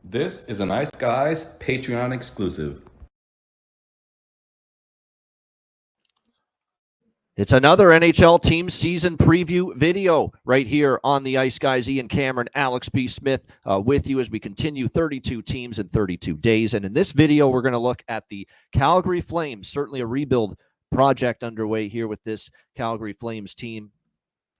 This is a Nice Guys Patreon exclusive. It's another NHL team season preview video right here on the Ice Guys. Ian Cameron, Alex B. Smith with you as we continue 32 teams in 32 days. And in this video, we're going to look at the Calgary Flames, certainly a rebuild project underway here with this Calgary Flames team.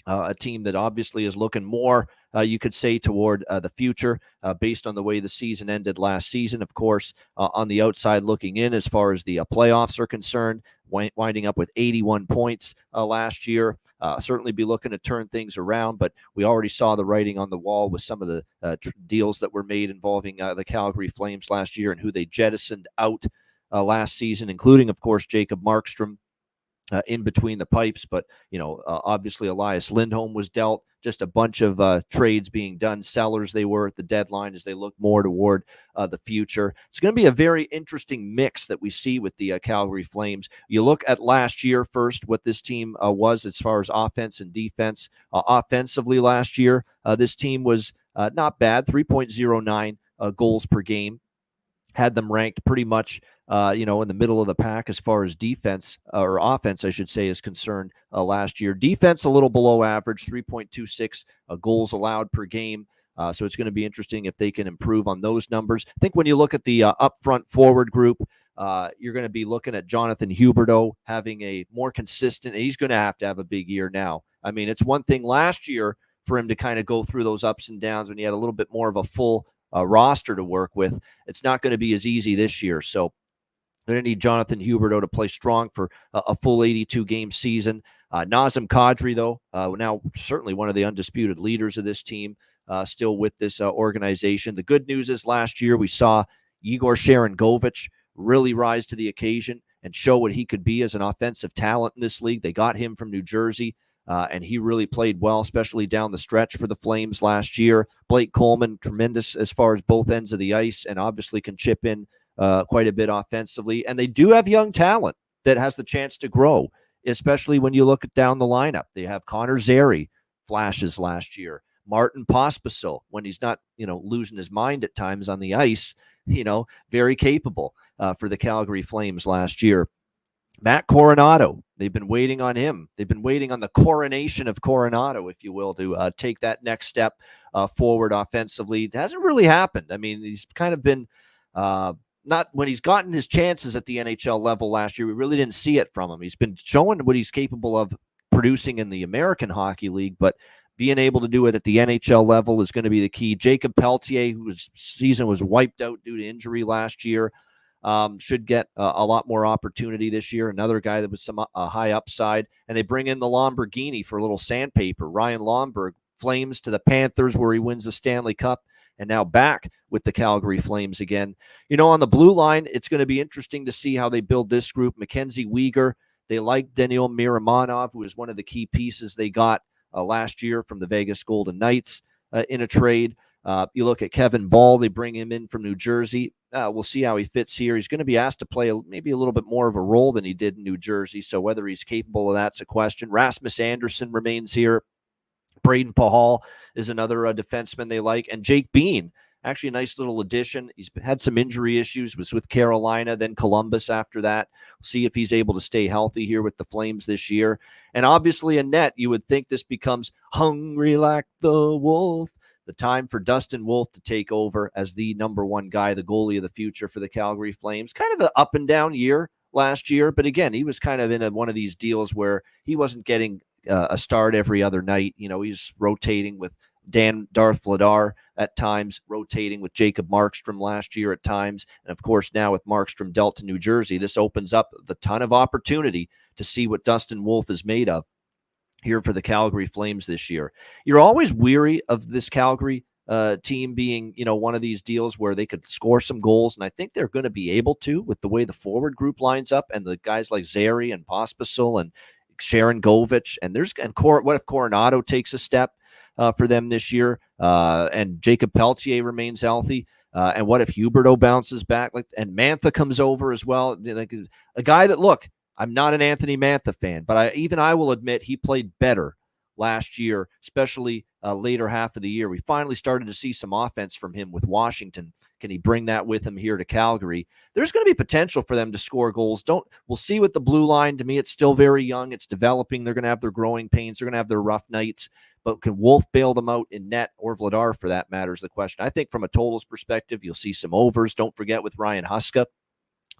A team that obviously is looking more, you could say, toward the future based on the way the season ended last season. Of course, on the outside looking in as far as the playoffs are concerned, winding up with 81 points last year. Certainly be looking to turn things around, but we already saw the writing on the wall with some of the deals that were made involving the Calgary Flames last year and who they jettisoned out last season, including, of course, Jacob Markstrom. In between the pipes, but obviously Elias Lindholm was dealt. Just a bunch of trades being done. Sellers they were at the deadline as they look more toward the future. It's going to be a very interesting mix that we see with the Calgary Flames. You look at last year first, what this team was as far as offense and defense. Offensively last year, this team was not bad, 3.09 goals per game. Had them ranked pretty much, in the middle of the pack as far as defense or offense, I should say, is concerned last year. Defense a little below average, 3.26 goals allowed per game. So it's going to be interesting if they can improve on those numbers. I think when you look at the upfront forward group, you're going to be looking at Jonathan Huberdeau having a more consistent. He's going to have a big year now. I mean, it's one thing last year for him to kind of go through those ups and downs when he had a little bit more of a full roster to work with. It's not going to be as easy this year. So they're going to need Jonathan Huberdeau to play strong for a full 82-game season. Nazem Kadri, though, now certainly one of the undisputed leaders of this team, still with this organization. The good news is last year we saw Igor Sharangovich really rise to the occasion and show what he could be as an offensive talent in this league. They got him from New Jersey. And he really played well, especially down the stretch for the Flames last year. Blake Coleman, tremendous as far as both ends of the ice, and obviously can chip in quite a bit offensively. And they do have young talent that has the chance to grow, especially when you look at down the lineup. They have Connor Zary, flashes last year. Martin Pospisil, when he's not, losing his mind at times on the ice, very capable for the Calgary Flames last year. Matt Coronado, they've been waiting on him. They've been waiting on the coronation of Coronado, if you will, to take that next step forward offensively. It hasn't really happened. I mean, he's kind of been not when he's gotten his chances at the NHL level last year. We really didn't see it from him. He's been showing what he's capable of producing in the American Hockey League, but being able to do it at the NHL level is going to be the key. Jacob Pelletier, whose season was wiped out due to injury last year, should get a lot more opportunity this year. Another guy that was some high upside. And they bring in the Lamborghini for a little sandpaper. Ryan Lomberg, Flames to the Panthers, where he wins the Stanley Cup, and now back with the Calgary Flames again. On the blue line, it's going to be interesting to see how they build this group. Mackenzie Weegar, they like Daniil Miramonov, who is one of the key pieces they got last year from the Vegas Golden Knights in a trade. You look at Kevin Ball, they bring him in from New Jersey. We'll see how he fits here. He's going to be asked to play maybe a little bit more of a role than he did in New Jersey, so whether he's capable of that's a question. Rasmus Anderson remains here. Braden Pahal is another defenseman they like. And Jake Bean, actually a nice little addition. He's had some injury issues, was with Carolina, then Columbus after that. We'll see if he's able to stay healthy here with the Flames this year. And obviously in net, you would think this becomes hungry like the wolf. The time for Dustin Wolf to take over as the number one guy, the goalie of the future for the Calgary Flames. Kind of an up and down year last year, but again, he was kind of in one of these deals where he wasn't getting a start every other night. He's rotating with Darth Vladar at times, rotating with Jacob Markstrom last year at times. And of course, now with Markstrom dealt to New Jersey, this opens up the ton of opportunity to see what Dustin Wolf is made of here for the Calgary Flames this year. You're always weary of this Calgary team being, one of these deals where they could score some goals, and I think they're going to be able to with the way the forward group lines up and the guys like Zary and Pospisil and Sharangovich, and what if Coronado takes a step for them this year, and Jacob Pelletier remains healthy, and what if Huberdeau bounces back, and Mantha comes over as well, like a guy that, look, I'm not an Anthony Mantha fan, but I will admit he played better last year, especially later half of the year. We finally started to see some offense from him with Washington. Can he bring that with him here to Calgary? There's going to be potential for them to score goals. We'll see with the blue line. To me, it's still very young. It's developing. They're going to have their growing pains. They're going to have their rough nights. But can Wolf bail them out in net, or Vladar for that matter is the question. I think from a totals perspective, you'll see some overs. Don't forget with Ryan Huska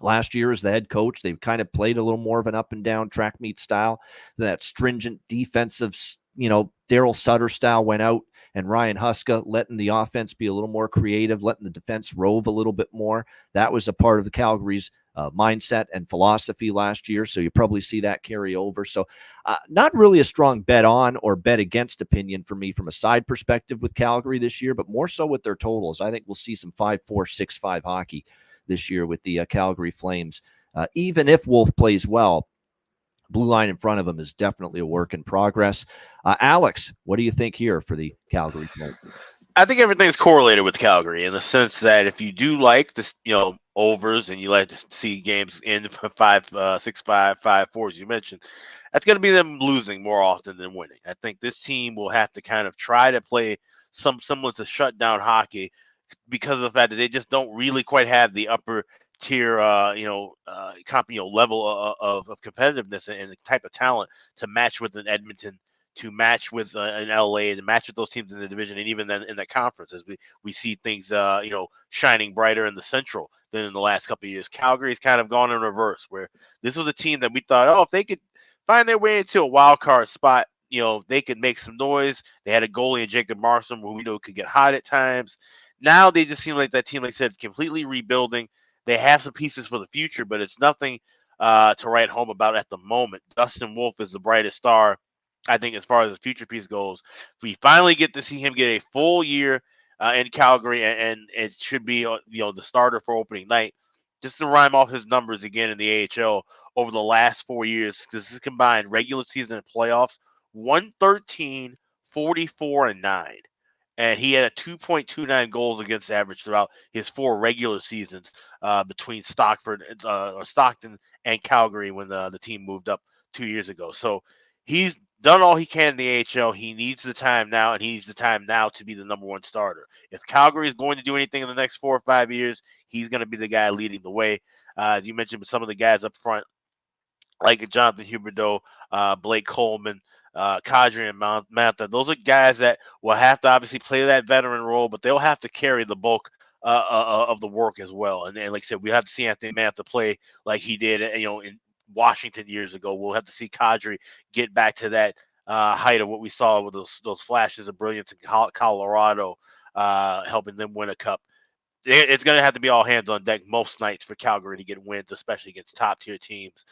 last year as the head coach, they kind of played a little more of an up and down track meet style. That stringent defensive, Daryl Sutter style went out, and Ryan Huska letting the offense be a little more creative, letting the defense rove a little bit more. That was a part of the Calgary's mindset and philosophy last year. So you probably see that carry over. So not really a strong bet on or bet against opinion for me from a side perspective with Calgary this year, but more so with their totals. I think we'll see some 5-4, 6-5 hockey this year with the Calgary Flames. Even if Wolf plays well, blue line in front of him is definitely a work in progress. Alex, what do you think here for the Calgary Flames? I think everything's correlated with Calgary in the sense that if you do like this, overs, and you like to see games in 5, 6-5, 5-4, as you mentioned, that's going to be them losing more often than winning. I think this team will have to kind of try to play some semblance of shutdown hockey because of the fact that they just don't really quite have the upper tier, level of competitiveness and the type of talent to match with an Edmonton, to match with an LA, to match with those teams in the division, and even then in the conference, as we see things, shining brighter in the Central than in the last couple of years. Calgary's kind of gone in reverse, where this was a team that we thought, if they could find their way into a wild card spot, they could make some noise. They had a goalie in Jacob Markstrom who we know could get hot at times. Now they just seem like that team, like I said, completely rebuilding. They have some pieces for the future, but it's nothing to write home about at the moment. Dustin Wolf is the brightest star, I think, as far as the future piece goes. We finally get to see him get a full year in Calgary, and it should be the starter for opening night. Just to rhyme off his numbers again in the AHL over the last 4 years, because this is combined regular season and playoffs, 113, 44, and 9. And he had a 2.29 goals against average throughout his 4 regular seasons between Stockton and Calgary when the team moved up 2 years ago. So he's done all he can in the AHL. He needs the time now, and he needs the time now to be the number one starter. If Calgary is going to do anything in the next 4 or 5 years, he's going to be the guy leading the way. As you mentioned, with some of the guys up front, like Jonathan Huberdeau, Blake Coleman, Kadri and Mantha. Those are guys that will have to obviously play that veteran role, but they'll have to carry the bulk of the work as well. And like I said, we have to see Anthony Mantha play like he did, in Washington years ago. We'll have to see Kadri get back to that height of what we saw with those flashes of brilliance in Colorado, helping them win a cup. It's going to have to be all hands on deck most nights for Calgary to get wins, especially against top tier teams.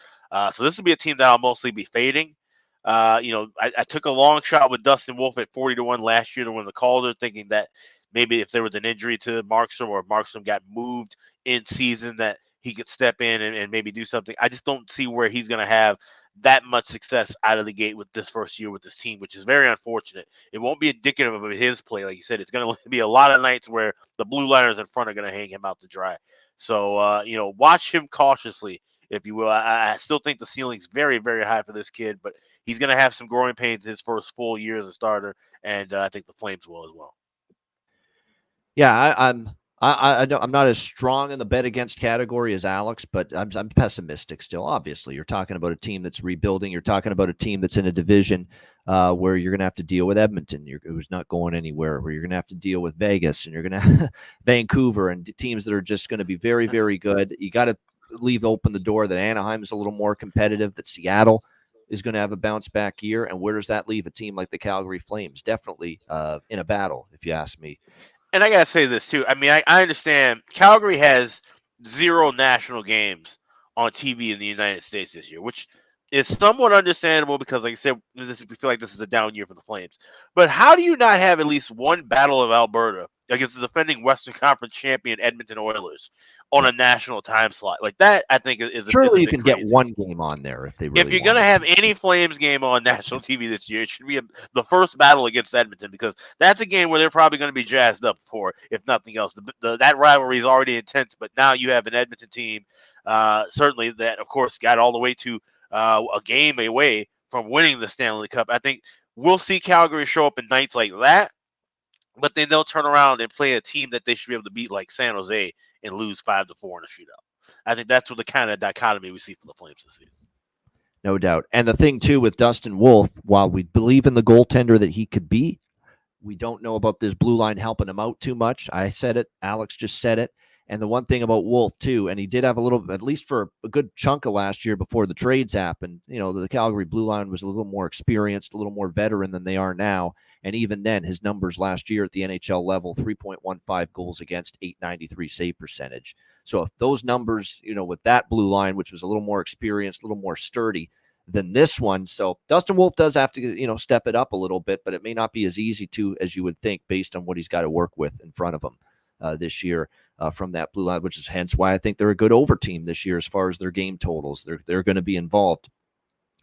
So this will be a team that I'll mostly be fading. I took a long shot with Dustin Wolf at 40-1 last year to win the Calder, thinking that maybe if there was an injury to Markstrom, or if Markstrom got moved in season, that he could step in and maybe do something. I just don't see where he's going to have that much success out of the gate with this first year with this team, which is very unfortunate. It won't be indicative of his play. Like you said, it's going to be a lot of nights where the blue liners in front are going to hang him out to dry. So, watch him cautiously, if you will. I still think the ceiling's very, very high for this kid, but he's going to have some growing pains his first full year as a starter, and I think the Flames will as well. Yeah, I'm not as strong in the bet against category as Alex, but I'm pessimistic still. Obviously, you're talking about a team that's rebuilding. You're talking about a team that's in a division where you're going to have to deal with Edmonton, who's not going anywhere. Where you're going to have to deal with Vegas, and you're going to Vancouver, and teams that are just going to be very, very good. You got to leave open the door that Anaheim is a little more competitive, that Seattle is going to have a bounce back year. And where does that leave a team like the Calgary Flames? Definitely in a battle, if you ask me. And I got to say this too. I mean, I understand Calgary has 0 national games on TV in the United States this year, which is somewhat understandable because, like I said, we feel like this is a down year for the Flames. But how do you not have at least one Battle of Alberta against the defending Western Conference champion Edmonton Oilers on a national time slot? Like that, I think is surely you can crazy. Get one game on there if they really. If you're going to have any Flames game on national TV this year, it should be the first battle against Edmonton, because that's a game where they're probably going to be jazzed up for, if nothing else. That rivalry is already intense, but now you have an Edmonton team, certainly that, of course, got all the way to a game away from winning the Stanley Cup. I think we'll see Calgary show up in nights like that, but then they'll turn around and play a team that they should be able to beat, like San Jose, and lose 5-4 in a shootout. I think that's what the kind of dichotomy we see from the Flames this season. No doubt. And the thing, too, with Dustin Wolf, while we believe in the goaltender that he could be, we don't know about this blue line helping him out too much. I said it. Alex just said it. And the one thing about Wolf, too, and he did have a little, at least for a good chunk of last year before the trades happened, the Calgary blue line was a little more experienced, a little more veteran than they are now. And even then, his numbers last year at the NHL level, 3.15 goals against, .893 save percentage. So if those numbers, with that blue line, which was a little more experienced, a little more sturdy than this one. So Dustin Wolf does have to, step it up a little bit, but it may not be as easy to as you would think based on what he's got to work with in front of him this year from that blue line, which is hence why I think they're a good over team this year as far as their game totals. They're going to be involved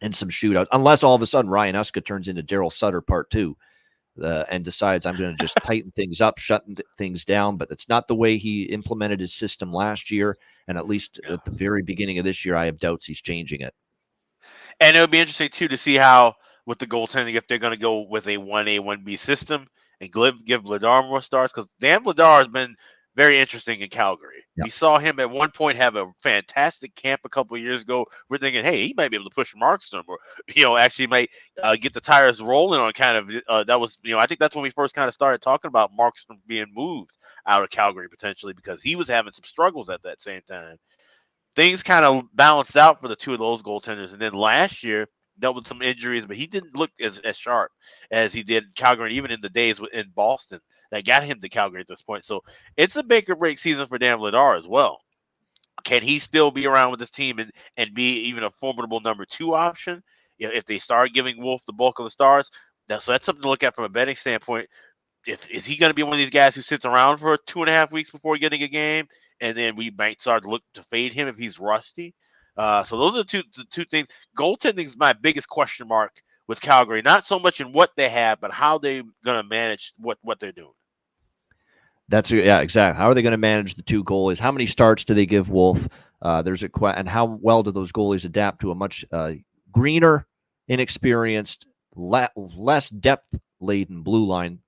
in some shootout, unless all of a sudden Ryan Uska turns into Daryl Sutter part 2 and decides I'm going to just tighten things up, shutting things down. But it's not the way he implemented his system last year. And at least at the very beginning of this year, I have doubts he's changing it. And it would be interesting, too, to see how, with the goaltending, if they're going to go with a 1A, 1B system and give Vladar more starts, because Dan Vladar has been very interesting in Calgary. Yep. We saw him at one point have a fantastic camp a couple of years ago. We're thinking, hey, he might be able to push Markstrom, or actually might get the tires rolling on kind of. That was, I think that's when we first kind of started talking about Markstrom being moved out of Calgary potentially because he was having some struggles at that same time. Things kind of balanced out for the two of those goaltenders, and then last year dealt with some injuries, but he didn't look as sharp as he did in Calgary, even in the days in Boston that got him to Calgary at this point. So it's a make or break season for Dan Vladar as well. Can he still be around with this team and be even a formidable number 2 option if they start giving Wolf the bulk of the starts? So that's something to look at from a betting standpoint. Is he going to be one of these guys who sits around for 2.5 weeks before getting a game, and then we might start to look to fade him if he's rusty? So those are the two things. Goaltending is my biggest question mark with Calgary. Not so much in what they have, but how they're going to manage what they're doing. Exactly. How are they going to manage the 2 goalies? How many starts do they give Wolf? And how well do those goalies adapt to a much greener, inexperienced, less depth-laden blue line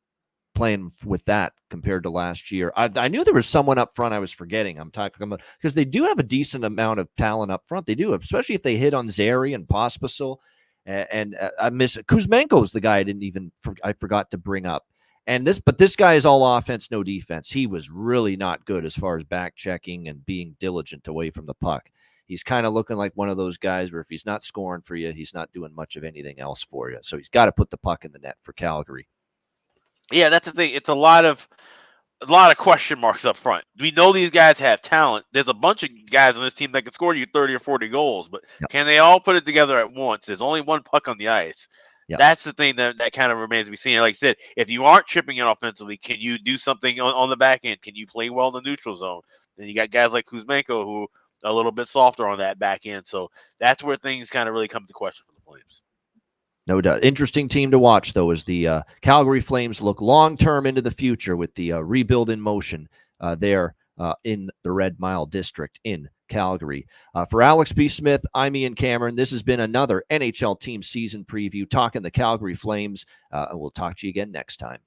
playing with that compared to last year? I knew there was someone up front I was forgetting. I'm talking about because they do have a decent amount of talent up front. They do, especially if they hit on Zary and Pospisil. And I miss Kuzmenko is the guy I forgot to bring up. But this guy is all offense, no defense. He was really not good as far as back checking and being diligent away from the puck. He's kind of looking like one of those guys where if he's not scoring for you, he's not doing much of anything else for you. So he's got to put the puck in the net for Calgary. Yeah, that's the thing. It's a lot of question marks up front. We know these guys have talent. There's a bunch of guys on this team that can score you 30 or 40 goals, but Can they all put it together at once? There's only one puck on the ice. Yep. That's the thing that kind of remains to be seen. Like I said, if you aren't chipping in offensively, can you do something on the back end? Can you play well in the neutral zone? Then you got guys like Kuzmenko who are a little bit softer on that back end. So that's where things kind of really come to question for the Flames. No doubt. Interesting team to watch, though, as the Calgary Flames look long-term into the future with the rebuild in motion there in the Red Mile District in Calgary. For Alex B. Smith, I'm Ian Cameron. This has been another NHL team season preview, talking the Calgary Flames, and we'll talk to you again next time.